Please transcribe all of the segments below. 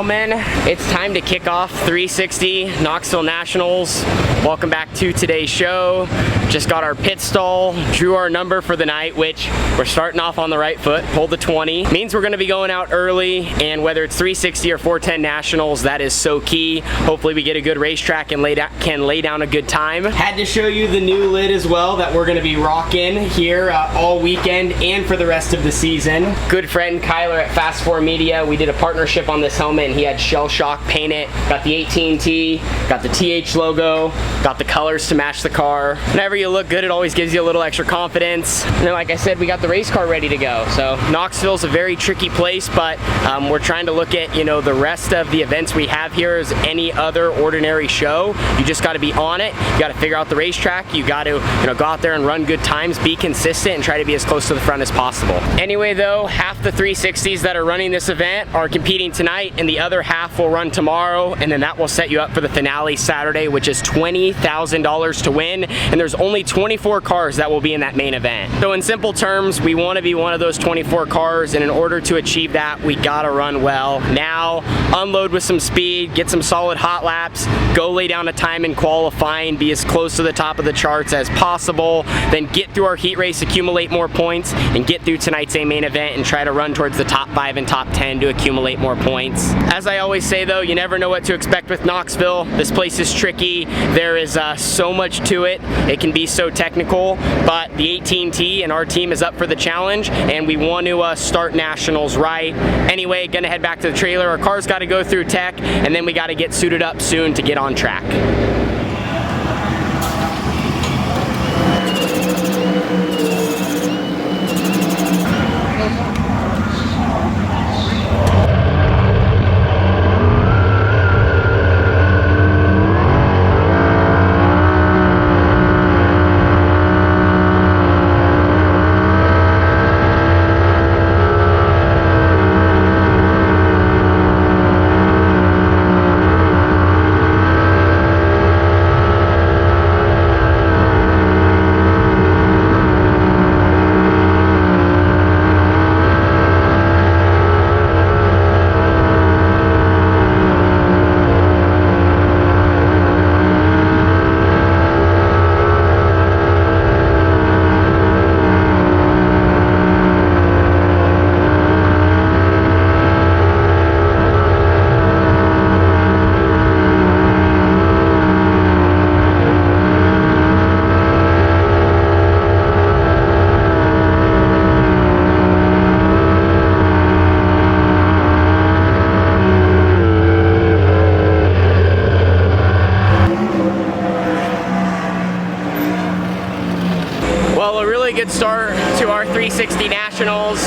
gentlemen, it's time to kick off 360 Knoxville Nationals. Welcome back to today's show. Just got our pit stall, drew our number for the night, which we're starting off on the right foot, pulled the 20. Means we're gonna be going out early, and whether it's 360 or 410 Nationals, that is so key. Hopefully we get a good racetrack and can lay down a good time. Had to show you the new lid as well that we're gonna be rocking here all weekend and for the rest of the season. Good friend Kyler at Fast 4 Media, we did a partnership on this helmet, and he had Shell Shock paint it. Got the 18T, got the TH logo, got the colors to match the car. Whenever you look good, it always gives you a little extra confidence. And then, like I said, we got the race car ready to go. So Knoxville's a very tricky place, but we're trying to look at, you know, the rest of the events we have here as any other ordinary show. You just got to be on it. You got to figure out the racetrack. You got to, you know, go out there and run good times, be consistent, and try to be as close to the front as possible. Anyway, though, half the 360s that are running this event are competing tonight, and the other half will run tomorrow, and then that will set you up for the finale Saturday, which is $20,000 to win, and there's only 24 cars that will be in that main event. So in simple terms, we want to be one of those 24 cars, and in order to achieve that, we gotta run well. Now, unload with some speed, get some solid hot laps, go lay down a time in qualifying, be as close to the top of the charts as possible, then get through our heat race, accumulate more points, and get through tonight's main event and try to run towards the top 5 and top 10 to accumulate more points. As I always say though, you never know what to expect with Knoxville. This place is tricky. There is so much to it. It can be so technical, but the 18T and our team is up for the challenge, and we want to start Nationals right. Anyway, gonna head back to the trailer. Our car's got to go through tech, and then we got to get suited up soon to get on track. Good start to our 360 Nationals.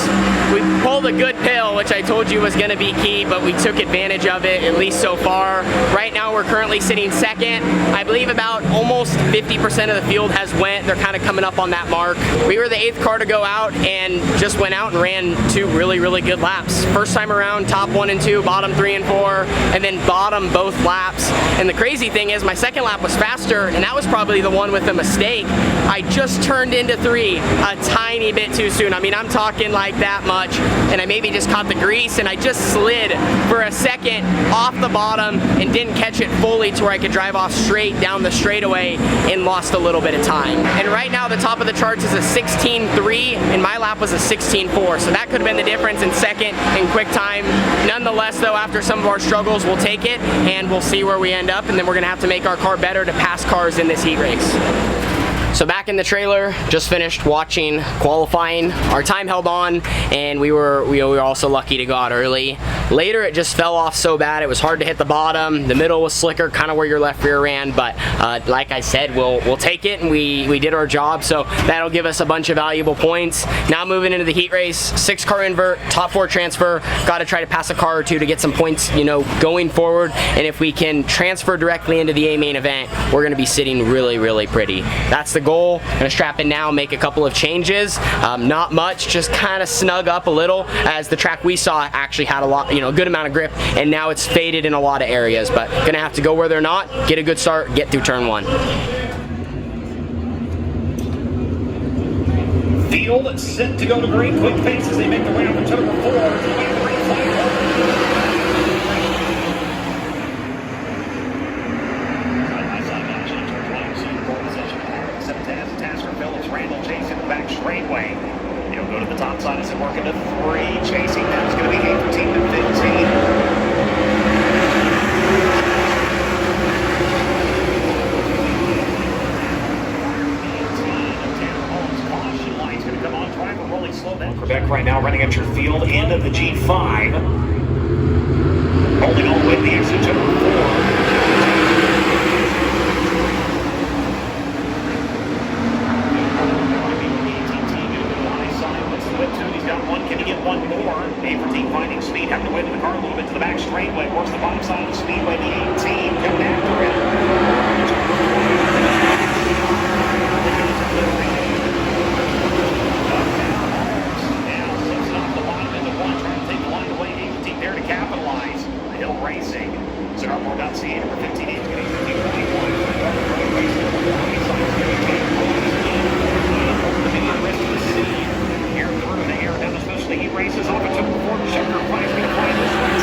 We pulled a good pill, which I told you was going to be key, but we took advantage of it, at least so far. Right now we're currently sitting second. I believe about almost 50% of the field has went. They're kind of coming up on that mark. We were the 8th car to go out and just went out and ran 2 really good laps. First time around, top 1 and 2, bottom 3 and 4, and then bottom both laps. And the crazy thing is my second lap was faster, and that was probably the one with the mistake. I just turned into 3 a tiny bit too soon. I mean, I'm talking like that much, and I maybe just caught the grease, and I just slid for a second off the bottom and didn't catch it fully to where I could drive off straight down the straightaway and lost a little bit of time. And right now the top of the charts is a 16.3 and my lap was a 16.4, so that could have been the difference in second and quick time. Nonetheless though, after some of our struggles, we'll take it and we'll see where we end up, and then we're gonna have to make our car better to pass cars in this heat race. So back in the trailer, just finished watching qualifying. Our time held on, and we were also lucky to go out early. Later, it just fell off so bad, it was hard to hit the bottom. The middle was slicker, kind of where your left rear ran, but like I said, we'll take it, and we did our job, so that'll give us a bunch of valuable points. Now moving into the heat race, 6-car invert, top 4 transfer, got to try to pass a car or two to get some points, you know, going forward, and if we can transfer directly into the A main event, we're gonna be sitting really pretty. That's the goal. Gonna strap in now, make a couple of changes. Not much, just kind of snug up a little, as the track we saw actually had a lot, you know, a good amount of grip, and now it's faded in a lot of areas, but gonna have to go where they're not, get a good start, get through turn 1. Field set to go to green. Quick pace as they make their way over turn 4. the back straightway. He'll go to the top side as it work into 3. Chasing that is going to be 18 to 15. Quebec right now running at your field end of the G5. Holding all the way to the exit to number 4. He's got one. Can he get one more? A14 finding speed, having to wait in the car a little bit to the back straightaway. Works the bottom side of the speedway. The 18 coming after it. Capitalize. Hill Racing. Cigarmore.ca number 15 is getting 51. Here through the air down, especially he races off into the fourth. Checker finds going to find this one.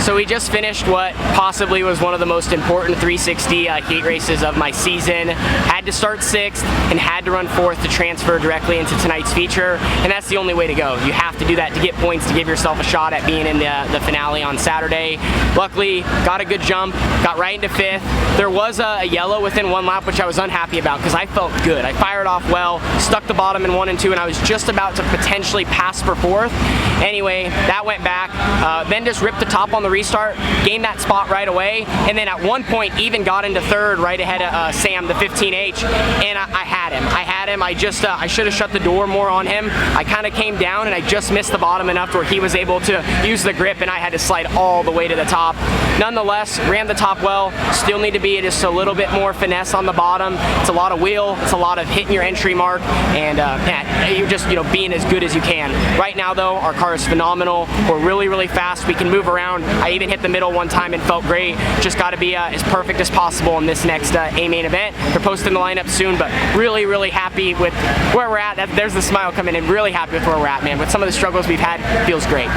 So we just finished what possibly was one of the most important 360 heat races of my season. Had to start 6th and had to run 4th to transfer directly into tonight's feature, and that's the only way to go. You have to do that to get points to give yourself a shot at being in the finale on Saturday. Luckily, got a good jump, got right into 5th. There was a yellow within 1 lap, which I was unhappy about because I felt good. I fired off well, stuck the bottom in 1 and 2, and I was just about to potentially pass for 4th. Anyway, that went back, then just ripped the top on the restart, gained that spot right away, and then at one point even got into 3rd right ahead of Sam, the 15H, and I had him. I should have shut the door more on him. I kind of came down and I just missed the bottom enough where he was able to use the grip and I had to slide all the way to the top. Nonetheless, ran the top well, still need to be just a little bit more finesse on the bottom. It's a lot of wheel, it's a lot of hitting your entry mark, and you're just being as good as you can. Right now though, our car is phenomenal. We're really, really fast. We can move around. I even hit the middle one time and felt great. Just got to be as perfect as possible in this next A main event. They're posting the lineup soon, but really, really happy with where we're at. There's the smile coming in. Really happy with where we're at, man. With some of the struggles we've had, feels great.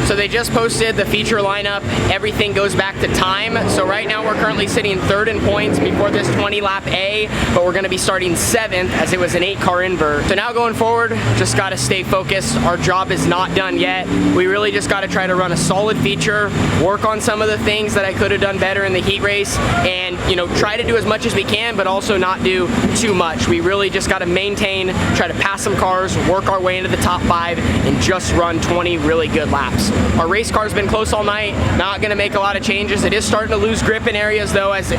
So they just posted the feature lineup. Everything goes back to time. So right now we're currently sitting 3rd in points before this 20 lap A, but we're gonna be starting 7th as it was an 8-car invert. So now going forward, just gotta stay focused. Our job is not done yet. We really just gotta try to run a solid feature, work on some of the things that I could have done better in the heat race, and try to do as much as we can, but also not do too much. We really just gotta maintain, try to pass some cars, work our way into the top 5, and just run 20 really good laps. Our race car's been close all night, not gonna make a lot of changes. It is starting to lose grip in areas though, as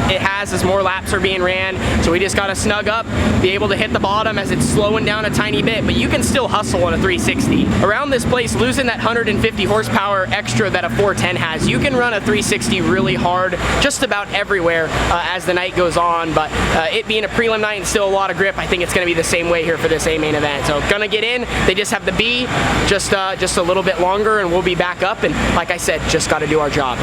more laps are being ran. So we just gotta snug up, be able to hit the bottom as it's slowing down a tiny bit, but you can still hustle on a 360. Around this place, losing that 150 horsepower extra that a 410 has, you can run a 360 really hard just about everywhere as the night goes on, but it being a prelim night and still a lot of grip, I think it's gonna be the same way here for this A main event. So gonna get in, they just have the B, just a little bit longer and we'll be back up, and like I said, just got to do our job.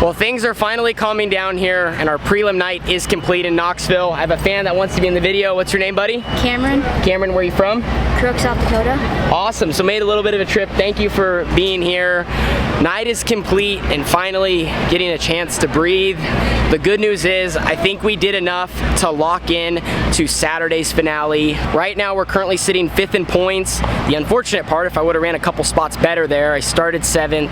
Well, things are finally calming down here, and our prelim night is complete in Knoxville. I have a fan that wants to be in the video. What's your name, buddy? Cameron. Cameron, where are you from? Crook, South Dakota. Awesome, so made a little bit of a trip. Thank you for being here. Night is complete and finally getting a chance to breathe. The good news is I think we did enough to lock in to Saturday's finale. Right now we're currently sitting 5th in points. The unfortunate part, if I would have ran a couple spots better there, I started 7th,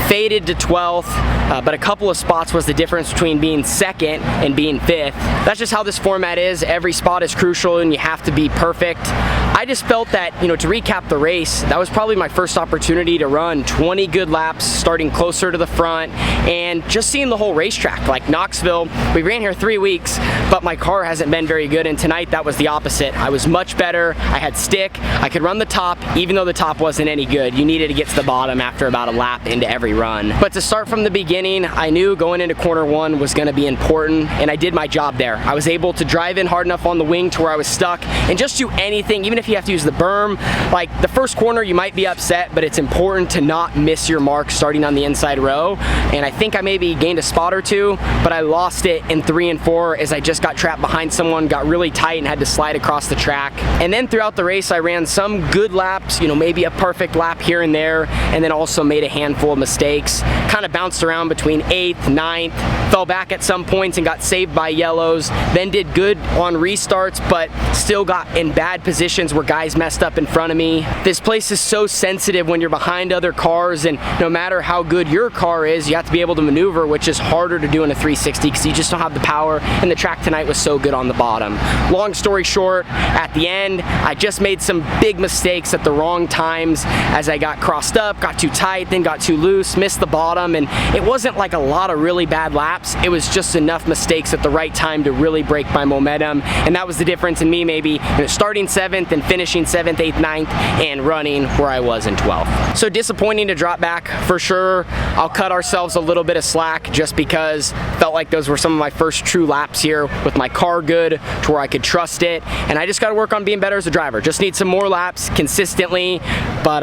faded to 12th, but a couple of spots was the difference between being 2nd and being 5th. That's just how this format is. Every spot is crucial and you have to be perfect. I just felt that, to recap the race, that was probably my first opportunity to run 20 good laps, starting closer to the front, and just seeing the whole racetrack. Like Knoxville, we ran here 3 weeks, but my car hasn't been very good, and tonight that was the opposite. I was much better, I had stick, I could run the top, even though the top wasn't any good. You needed to get to the bottom after about a lap into every run. But to start from the beginning, I knew going into corner 1 was gonna be important, and I did my job there. I was able to drive in hard enough on the wing to where I was stuck, and just do anything, even if you have to use the berm. Like the first corner you might be upset, but it's important to not miss your mark starting on the inside row. And I think I maybe gained a spot or 2, but I lost it in 3 and 4 as I just got trapped behind someone, got really tight and had to slide across the track. And then throughout the race I ran some good laps, maybe a perfect lap here and there, and then also made a handful of mistakes. Kind of bounced around between 8th, 9th, fell back at some points and got saved by yellows, then did good on restarts, but still got in bad positions where guys messed up in front of me. This place is so sensitive when you're behind other cars, and no matter how good your car is, you have to be able to maneuver, which is harder to do in a 360 because you just don't have the power, and the track tonight was so good on the bottom. Long story short, at the end, I just made some big mistakes at the wrong times as I got crossed up, got too tight, then got too loose, missed the bottom, and it wasn't like a lot of really bad laps. It was just enough mistakes at the right time to really break my momentum, and that was the difference in me maybe starting 7th and finishing 7th, 8th, 9th, and running where I was in 12th. So disappointing to drop back for sure. I'll cut ourselves a little bit of slack just because felt like those were some of my first true laps here with my car good to where I could trust it, and I just got to work on being better as a driver. Just need some more laps consistently, but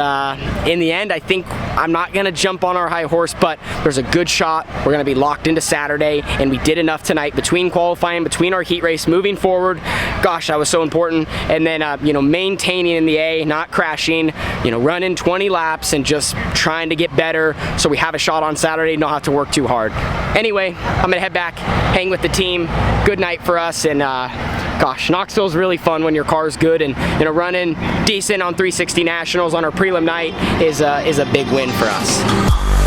in the end I think I'm not gonna jump on our high horse, but there's a good shot we're gonna be locked into Saturday, and we did enough tonight between qualifying, between our heat race, moving forward. Gosh, that was so important. And then maintaining in the A, not crashing, running 20 laps and just trying to get better so we have a shot on Saturday and don't have to work too hard. Anyway, I'm gonna head back, hang with the team. Good night for us, and gosh, Knoxville's really fun when your car's good, and running decent on 360 Nationals on our prelim night is a big win for us.